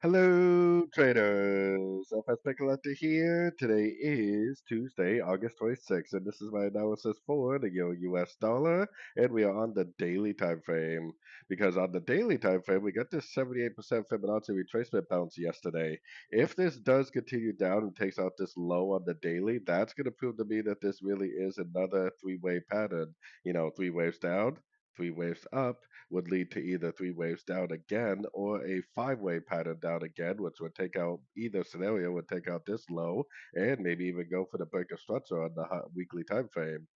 Hello, traders. FX Pip Collector here. Today is Tuesday, August 26th, and this is my analysis for the US dollar. And we are on the daily time frame because on the daily time frame, we got this 78% Fibonacci retracement bounce yesterday. If this does continue down and takes out this low on the daily, that's going to prove to me that this really is another three-way pattern. Three waves down, three waves up would lead to either three waves down again or a five-way pattern down again, which would take out either scenario would take out this low and maybe even go for the break of structure on the weekly time frame.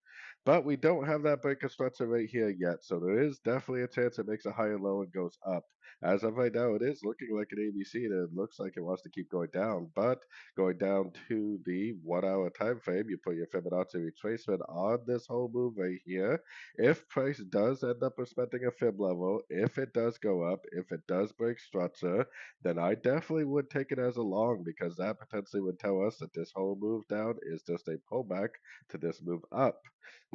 But we don't have that break of structure right here yet, so there is definitely a chance it makes a higher low and goes up. As of right now, it is looking like an ABC, and it looks like it wants to keep going down. But going down to the 1 hour time frame, you put your Fibonacci retracement on this whole move right here. If price does end up respecting a fib level, if it does go up, if it does break structure, then I definitely would take it as a long because that potentially would tell us that this whole move down is just a pullback to this move up.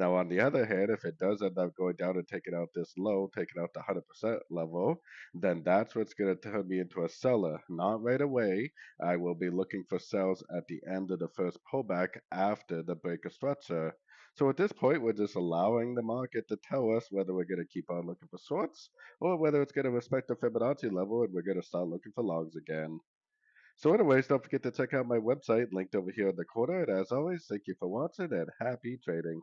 Now, on the other hand, if it does end up going down and taking out this low, taking out the 100% level, then that's what's going to turn me into a seller. Not right away. I will be looking for sells at the end of the first pullback after the break of structure. So at this point, we're just allowing the market to tell us whether we're going to keep on looking for shorts or whether it's going to respect the Fibonacci level and we're going to start looking for longs again. So anyways, don't forget to check out my website linked over here in the corner. And as always, thank you for watching and happy trading.